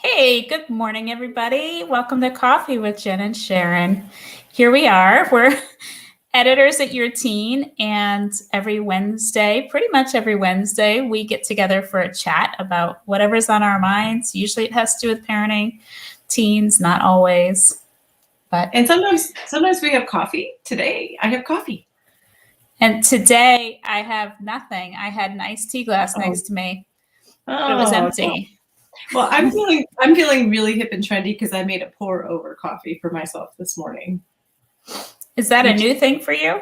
Hey, good morning, everybody. Welcome to Coffee with Jen and Sharon. Here we are. We're editors at Your Teen, and every Wednesday, pretty much every Wednesday, we get together for a chat about whatever's on our minds. Usually it has to do with parenting, teens, not always. And sometimes we have coffee. Today, I have coffee. And today, I have nothing. I had an iced tea glass next to me. It was empty. Well, I'm feeling really hip and trendy because I made a pour over coffee for myself this morning. Is that a new thing for you?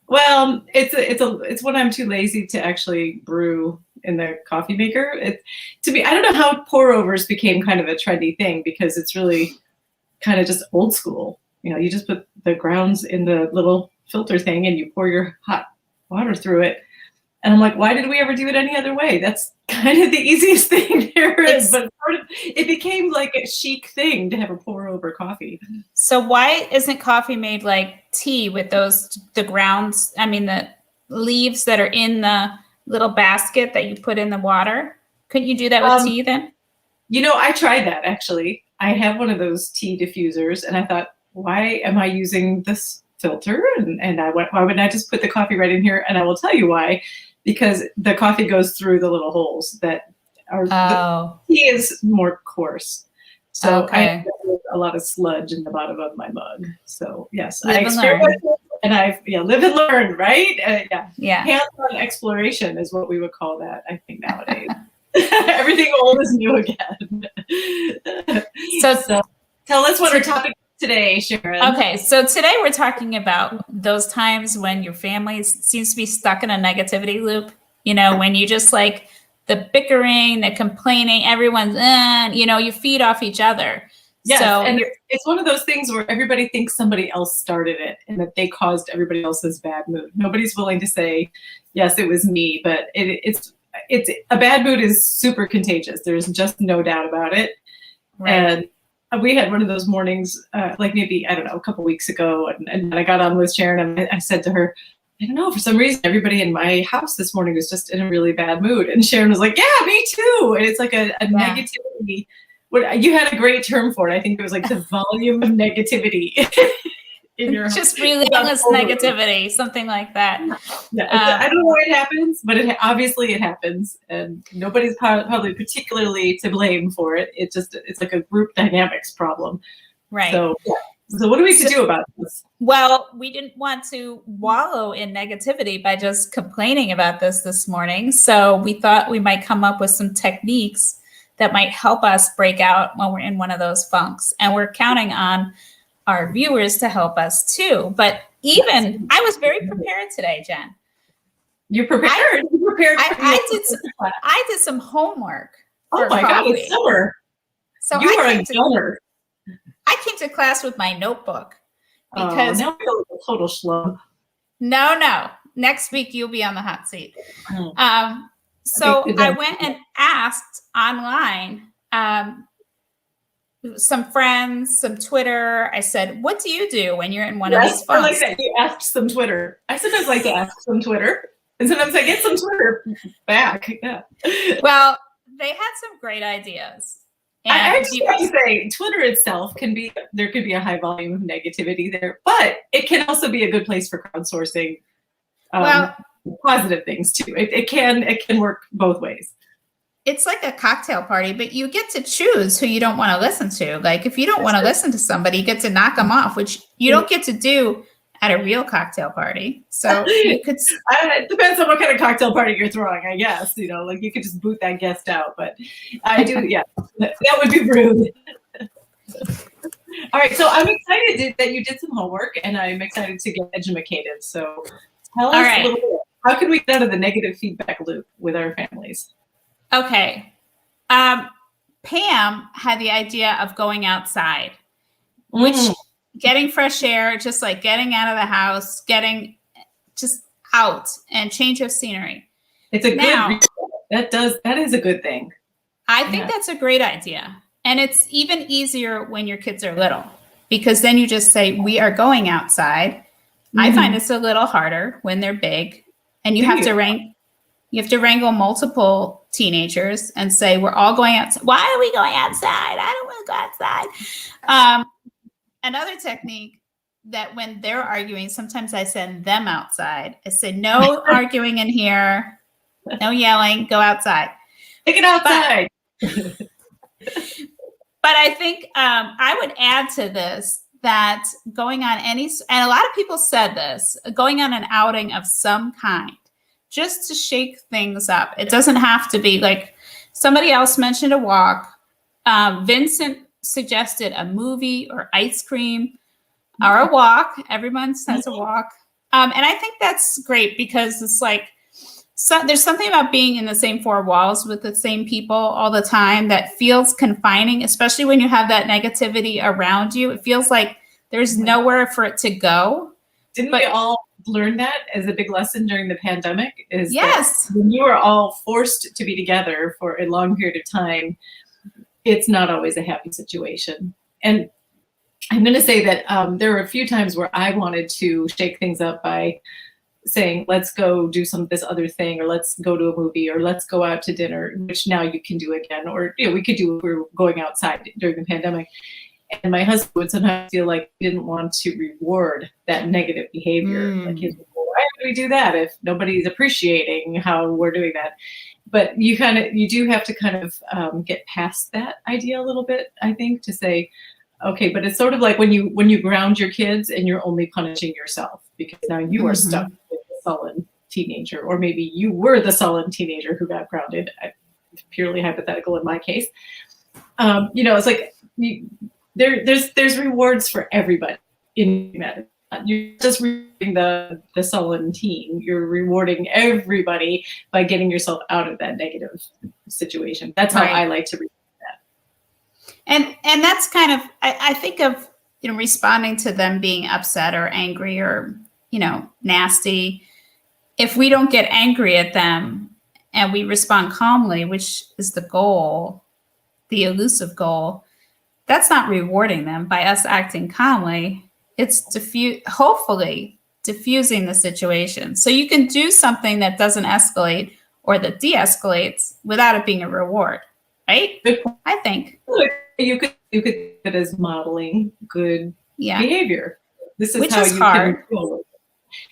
Well, it's when I'm too lazy to actually brew in the coffee maker. I don't know how pour overs became kind of a trendy thing because it's really kind of just old school. You know, you just put the grounds in the little filter thing and you pour your hot water through it. And I'm like, why did we ever do it any other way? That's kind of the easiest thing there is. But it became like a chic thing to have a pour over coffee. So why isn't coffee made like tea with the grounds? I mean, the leaves that are in the little basket that you put in the water. Couldn't you do that with tea then? You know, I tried that actually. I have one of those tea diffusers and I thought, why am I using this filter? And I went, why wouldn't I just put the coffee right in here? And I will tell you why. Because the coffee goes through the little holes that are, the tea is more coarse. So I have a lot of sludge in the bottom of my mug. So yes, I experimented and I've live and learn, right? Yeah. Hands-on exploration is what we would call that, I think, nowadays. Everything old is new again. So tell us what our topic today, Sharon. Okay, so today we're talking about those times when your family seems to be stuck in a negativity loop. You know, when you just like the bickering, the complaining, everyone's, you feed off each other. Yes, so, and it's one of those things where everybody thinks somebody else started it and that they caused everybody else's bad mood. Nobody's willing to say, yes, it was me, but it's a bad mood is super contagious. There's just no doubt about it. Right. And we had one of those mornings, like maybe, I don't know, a couple weeks ago, and I got on with Sharon and I said to her, I don't know, for some reason, everybody in my house this morning was just in a really bad mood. And Sharon was like, yeah, me too. And it's like a negativity. You had a great term for it. I think it was like the volume of negativity in your just relentless negativity, something like that. Yeah, I don't know why it happens, but obviously it happens, and nobody's probably particularly to blame for it. It's like a group dynamics problem, right? So what do we do about this? Well, we didn't want to wallow in negativity by just complaining about this morning, so we thought we might come up with some techniques that might help us break out when we're in one of those funks, and we're counting on our viewers to help us too. But I was very prepared today, Jen. You're prepared? I did some homework. Oh my God, it's summer. So you are a donor. I came to class with my notebook because now I feel like a total schlub. No. Next week you'll be on the hot seat. So I went and asked online, some friends, some Twitter. I said, what do you do when you're in one of these funks? I like that you asked some Twitter. I sometimes like to ask some Twitter. And sometimes I get some Twitter back. Yeah. Well, they had some great ideas. And I just have to say, Twitter itself there could be a high volume of negativity there, but it can also be a good place for crowdsourcing positive things too. It can work both ways. It's like a cocktail party, but you get to choose who you don't want to listen to. Like if you don't want to listen to somebody, you get to knock them off, which you don't get to do at a real cocktail party. So you could. It depends on what kind of cocktail party you're throwing, I guess. You know, like you could just boot that guest out, but I do. Yeah, that would be rude. All right, so I'm excited that you did some homework, and I'm excited to get educated. So tell us a little bit. How can we get out of the negative feedback loop with our families? Okay. Pam had the idea of going outside, which getting fresh air, just like getting out of the house, getting just out and change of scenery. It's a that is a good thing. I think that's a great idea. And it's even easier when your kids are little, because then you just say, we are going outside. I find it's a little harder when they're big and you have to wrangle multiple teenagers and say, we're all going outside. Why are we going outside? I don't want to go outside. Another technique that when they're arguing, sometimes I send them outside. I say, no arguing in here, no yelling, go outside. Take it outside. But I think I would add to this that going on and a lot of people said this, going on an outing of some kind, just to shake things up. It doesn't have to be like somebody else mentioned a walk. Vincent suggested a movie or ice cream or a walk. Everyone says a walk. And I think that's great because it's like, so there's something about being in the same four walls with the same people all the time that feels confining, especially when you have that negativity around you. It feels like there's nowhere for it to go. Didn't we all learn that as a big lesson during the pandemic? Is yes. that when you are all forced to be together for a long period of time, it's not always a happy situation. And I'm going to say that there were a few times where I wanted to shake things up by saying, let's go do this other thing, or let's go to a movie, or let's go out to dinner, which now you can do again, or we could do if we were going outside during the pandemic. And my husband would sometimes feel like he didn't want to reward that negative behavior. Like he's like, well, why would we do that if nobody's appreciating how we're doing that? But you do have to kind of get past that idea a little bit, I think, to say, okay, but it's sort of like when you ground your kids and you're only punishing yourself because now you are stuck with a sullen teenager, or maybe you were the sullen teenager who got grounded. Purely hypothetical in my case. It's like there's rewards for everybody in that. You're just rewarding the sullen teen. You're rewarding everybody by getting yourself out of that negative situation. That's how I like to read. And that's kind of, I think of, responding to them being upset or angry or, nasty. If we don't get angry at them and we respond calmly, which is the goal, the elusive goal, that's not rewarding them by us acting calmly. It's hopefully diffusing the situation. So you can do something that doesn't escalate or that de-escalates without it being a reward, right? I think. You could do it as modeling good behavior. This is which how is you hard. can control it.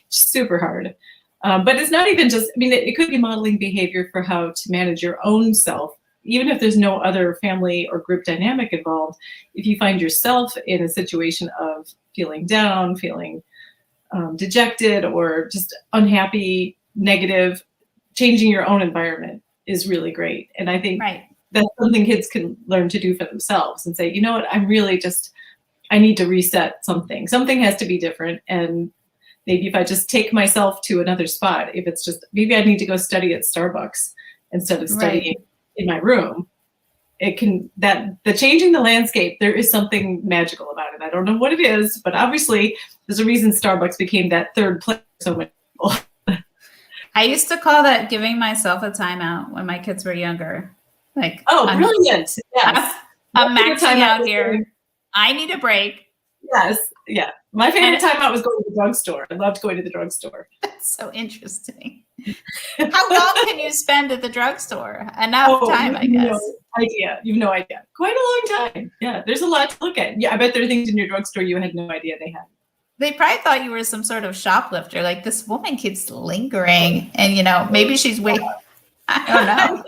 Super hard. But it's not even just, it could be modeling behavior for how to manage your own self. Even if there's no other family or group dynamic involved, if you find yourself in a situation of feeling down, feeling dejected, or just unhappy, negative, changing your own environment is really great. And I think that's something kids can learn to do for themselves and say, you know what, I need to reset something. Something has to be different. And maybe if I just take myself to another spot, if it's just, maybe I need to go study at Starbucks instead of studying in my room. The changing the landscape, there is something magical about it. I don't know what it is, but obviously there's a reason Starbucks became that third place for so many people. I used to call that giving myself a timeout when my kids were younger. Like, brilliant. Yes. I'm maxing out here. I need a break. Yes. Yeah. My favorite timeout was going to the drugstore. I loved going to the drugstore. That's so interesting. How long can you spend at the drugstore? Enough time, I guess. You have no idea. Quite a long time. Yeah. There's a lot to look at. Yeah. I bet there are things in your drugstore you had no idea they had. They probably thought you were some sort of shoplifter. Like, this woman keeps lingering and, maybe she's waiting. I don't know.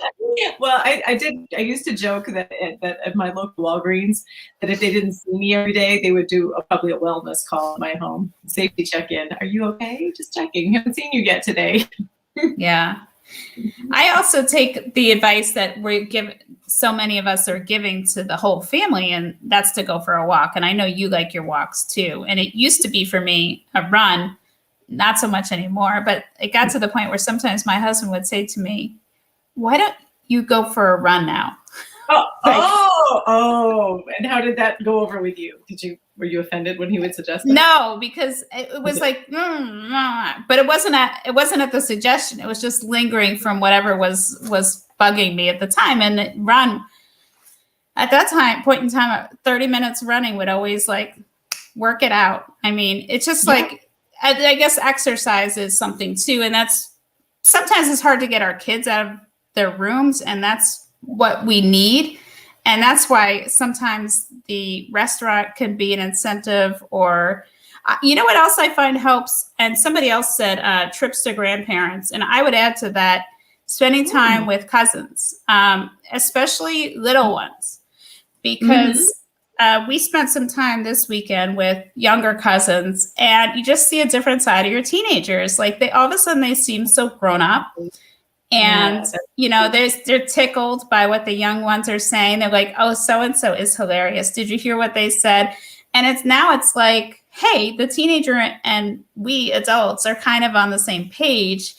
Well, I used to joke that at my local Walgreens, that if they didn't see me every day, they would do probably a wellness call at my home. Safety check-in. Are you okay? Just checking. Haven't seen you yet today. Yeah. I also take the advice that so many of us are giving to the whole family, and that's to go for a walk. And I know you like your walks too. And it used to be for me a run, not so much anymore, but it got to the point where sometimes my husband would say to me, why don't you go for a run now? And how did that go over with you? Were you offended when he would suggest that? No, because it was like, but it wasn't at the suggestion. It was just lingering from whatever was bugging me at the time. And run at that point in time, 30 minutes running would always like work it out. I mean, it's just like, I guess exercise is something too. And that's sometimes it's hard to get our kids out of their rooms, and that's what we need. And that's why sometimes the restaurant can be an incentive, or you know what else I find helps? And somebody else said trips to grandparents. And I would add to that, spending time with cousins, especially little ones, because we spent some time this weekend with younger cousins, and you just see a different side of your teenagers. Like all of a sudden they seem so grown up. And, you know, they're tickled by what the young ones are saying. They're like, oh, so-and-so is hilarious. Did you hear what they said? And it's like, hey, the teenager and we adults are kind of on the same page.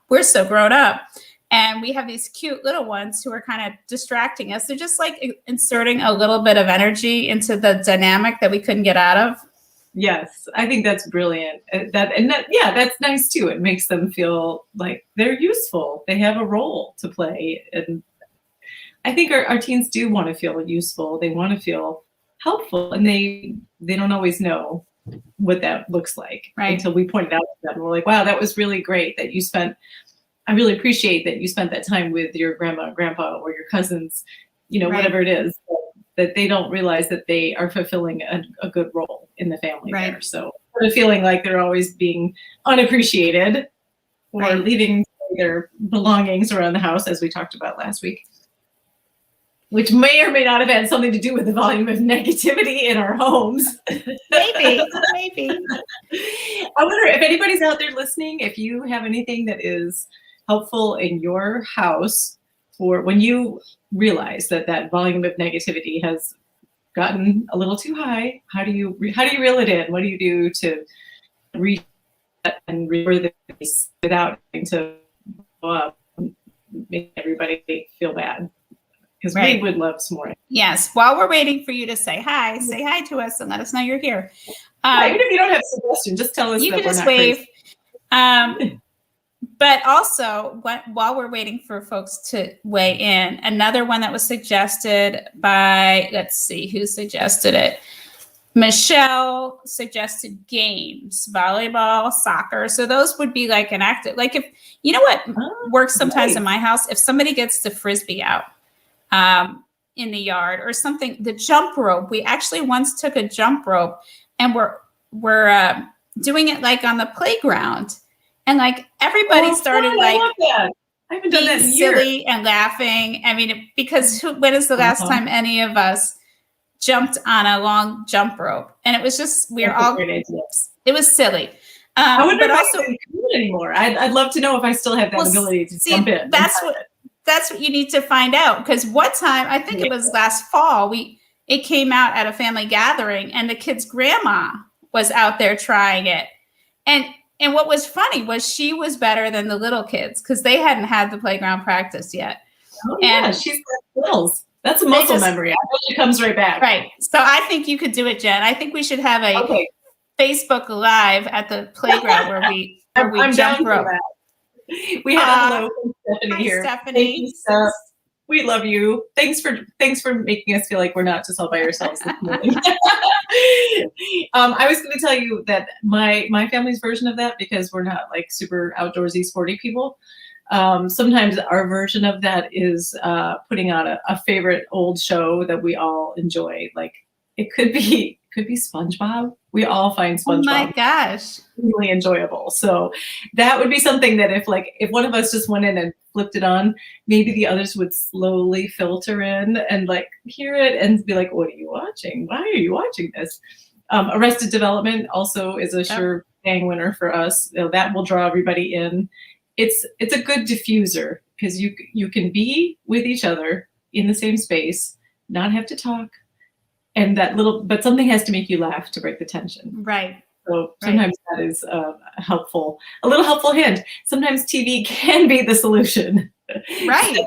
We're so grown up. And we have these cute little ones who are kind of distracting us. They're just like inserting a little bit of energy into the dynamic that we couldn't get out of. Yes, I think that's brilliant. That's nice too. It makes them feel like they're useful. They have a role to play. And I think our teens do want to feel useful. They want to feel helpful, and they don't always know what that looks like until we point it out to them. We're like, wow, that was really great that you spent. I really appreciate that you spent that time with your grandma, grandpa, or your cousins, you know, whatever it is. That they don't realize that they are fulfilling a good role in the family there. So instead of feeling like they're always being unappreciated or leaving their belongings around the house, as we talked about last week, which may or may not have had something to do with the volume of negativity in our homes. Maybe. I wonder if anybody's out there listening, if you have anything that is helpful in your house for when you realize that volume of negativity has gotten a little too high. How do you reel it in? What do you do to reach and restore the peace without having to blow up and make everybody feel bad? Because we would love some more. Yes. While we're waiting for you to say hi to us and let us know you're here. Even if you don't have a suggestion, just tell us. You that can just wave. But also, while we're waiting for folks to weigh in, another one that was suggested by, let's see, who suggested it? Michelle suggested games, volleyball, soccer. So those would be like an active, like if, you know what works sometimes in my house? If somebody gets the Frisbee out in the yard or something, the jump rope, we actually once took a jump rope and we're doing it like on the playground. And like everybody started like I haven't done that in silly and laughing. I mean, because when is the last time any of us jumped on a long jump rope? And it was just, it was silly. I wonder if I can do it anymore. I'd love to know if I still have that ability to jump in. That's what you need to find out. Because one time, I think it was last fall, it came out at a family gathering and the kid's grandma was out there trying it. And what was funny was she was better than the little kids because they hadn't had the playground practice yet. Oh, and she's got skills. That's a muscle memory. I bet she comes right back. Right. So I think you could do it, Jen. I think we should have a Facebook Live at the playground where we jump rope. We have hello from Stephanie here. Stephanie. You, Steph. We love you. Thanks for making us feel like we're not just all by ourselves this morning. I was going to tell you that my family's version of that, because we're not like super outdoorsy, sporty people. Sometimes our version of that is putting on a favorite old show that we all enjoy. Like it could be SpongeBob. We all find SpongeBob. Oh my gosh. Really enjoyable. So that would be something that if one of us just went in and flipped it on, maybe the others would slowly filter in and like hear it and be like, what are you watching? Why are you watching this? Arrested Development also is a sure bang winner for us. That will draw everybody in. It's a good diffuser because you can be with each other in the same space, not have to talk. And but something has to make you laugh to break the tension. Right. So sometimes that is a little helpful hint. Sometimes TV can be the solution. Right.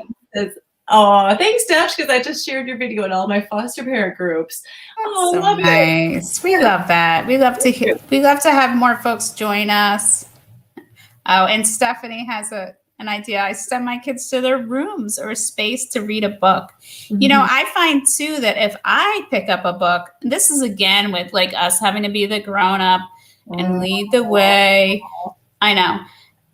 Oh, thanks, Dash, because I just shared your video in all my foster parent groups. Oh, so nice. We love that. We love to have more folks join us. Oh, and Stephanie has an idea. I send my kids to their rooms or space to read a book. Mm-hmm. You know, I find too that if I pick up a book, this is again with like us having to be the grown up and lead the way. I know.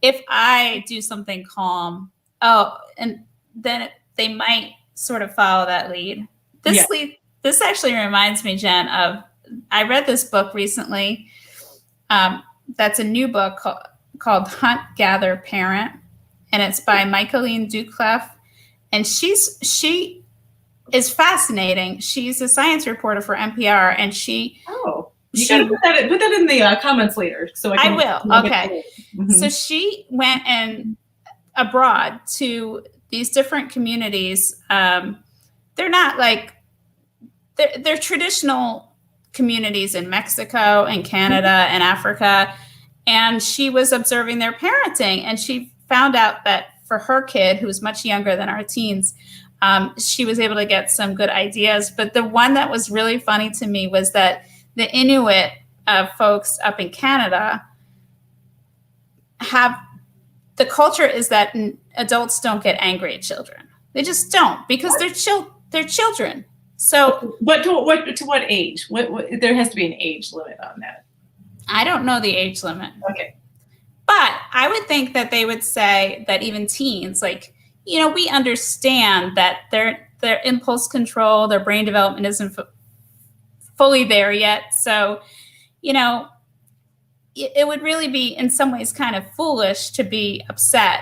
If I do something calm Oh, and then they might sort of follow that lead. This actually reminds me, Jen, of I read this book recently. That's a new book called Hunt, Gather, Parent, and it's by Michaeline Doucleff. And she is fascinating. She's a science reporter for NPR, and you got to put that in the comments later, so I will. Okay. Mm-hmm. So she went abroad to these different communities. They're not like they're traditional communities in Mexico and Canada and Africa, and she was observing their parenting, and she found out that for her kid, who's much younger than our teens, she was able to get some good ideas. But the one that was really funny to me was that the Inuit folks up in Canada have the culture is that adults don't get angry at children. They just don't, because they're children. So, but to what age? What there has to be an age limit on that. I don't know the age limit. Okay. But I would think that they would say that even teens, like, we understand that their impulse control, their brain development isn't fully there yet. So, it would really be in some ways kind of foolish to be upset.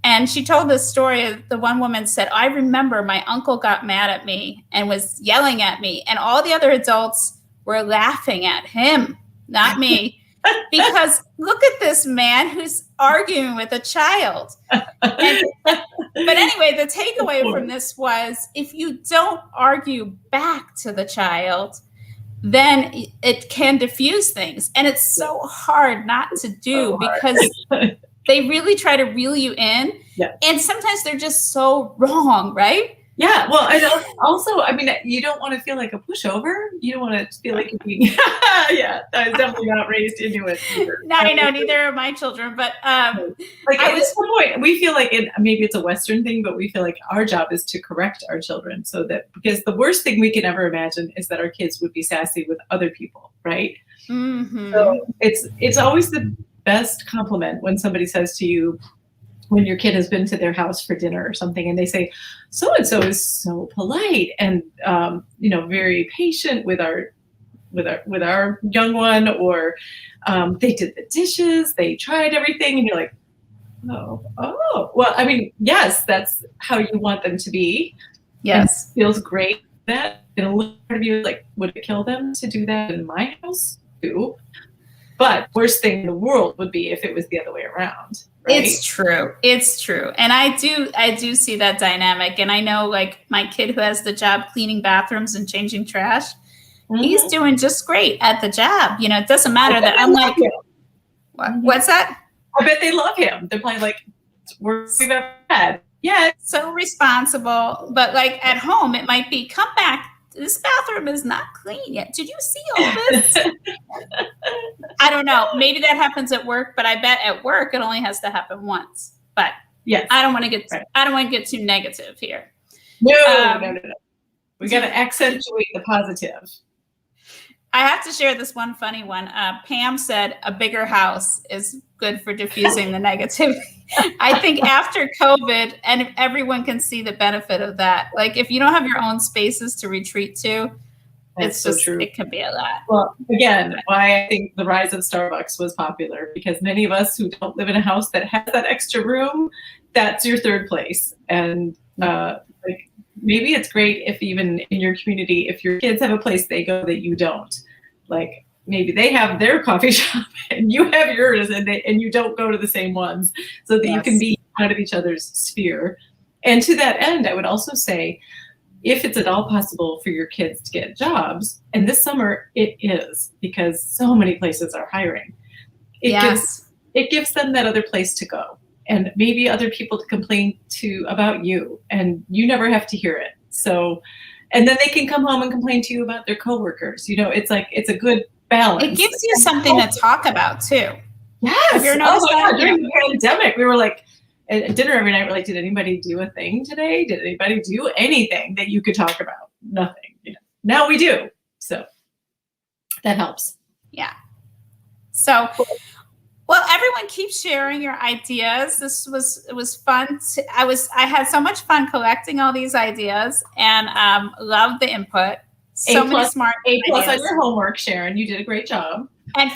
And she told this story. The one woman said, I remember my uncle got mad at me and was yelling at me, and all the other adults were laughing at him, not me. Because look at this man who's arguing with a child. But anyway, the takeaway from this was, if you don't argue back to the child, then it can diffuse things. And it's so hard not to do, because they really try to reel you in. Yeah. And sometimes they're just so wrong, right? Yeah. Well, I also, you don't want to feel like a pushover. You don't want to feel like you're being, yeah, I was definitely not raised into it either. No, I know, neither are my children, but at this point, we feel like maybe it's a Western thing, but we feel like our job is to correct our children, because the worst thing we can ever imagine is that our kids would be sassy with other people, right? Mm-hmm. So it's always the best compliment when somebody says to you, when your kid has been to their house for dinner or something, and they say, so-and-so is so polite and, very patient with our young one, or they did the dishes, they tried everything, and you're like, oh, well, yes, that's how you want them to be. Yes. And it feels great. That in a little part of you, like, would it kill them to do that in my house too? But worst thing in the world would be if it was the other way around. Right? It's true. And I do see that dynamic. And I know, like, my kid who has the job cleaning bathrooms and changing trash, he's doing just great at the job. It doesn't matter that I'm like, what's that? I bet they love him. They're probably like, it's worst we've ever had. Yeah. So responsible. But like at home, it might be, come back. This bathroom is not clean yet. Did you see all this? I don't know. Maybe that happens at work, but I bet at work it only has to happen once. But yes, I don't want to get too negative here. No. We got to accentuate the positive. I have to share this one funny one. Pam said a bigger house is good for diffusing the negativity. I think after COVID, and everyone can see the benefit of that. Like, if you don't have your own spaces to retreat to, it can be a lot. Well, again, why I think the rise of Starbucks was popular, because many of us who don't live in a house that has that extra room, that's your third place. And maybe it's great if even in your community, if your kids have a place they go that you don't, like maybe they have their coffee shop and you have yours, and you don't go to the same ones, so that you can be out of each other's sphere. And to that end, I would also say, if it's at all possible for your kids to get jobs, and this summer it is, because so many places are hiring, it gives them that other place to go, and maybe other people to complain to about you, and you never have to hear it. So, and then they can come home and complain to you about their coworkers. It's like, it's a good balance. It gives you something to talk about too. Yes. Have you noticed that? During the pandemic, we were like, at dinner every night, we're like, did anybody do a thing today? Did anybody do anything that you could talk about? Nothing. Now we do. So that helps. Yeah. So Well, everyone keeps sharing your ideas. It was fun. I had so much fun collecting all these ideas and love the input. So many smart A+ on ideas. your homework, Sharon. You did a great job. And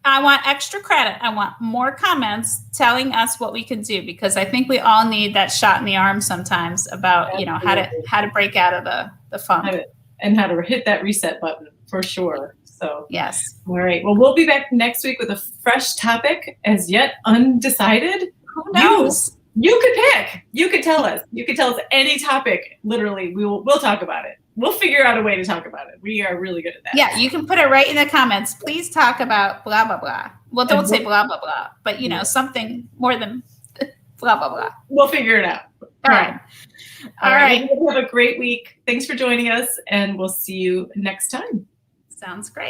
I want extra credit. I want more comments telling us what we can do, because I think we all need that shot in the arm sometimes about how to break out of the funk and how to hit that reset button for sure. So yes. All right. Well, we'll be back next week with a fresh topic, as yet undecided. Who knows? You could pick. You could tell us. You could tell us any topic. Literally, we'll talk about it. We'll figure out a way to talk about it. We are really good at that. Yeah, you can put it right in the comments. Please talk about blah blah blah. Well, don't say blah blah blah, but something more than blah blah blah. We'll figure it out. All right. All right. Have a great week. Thanks for joining us, and we'll see you next time. Sounds great.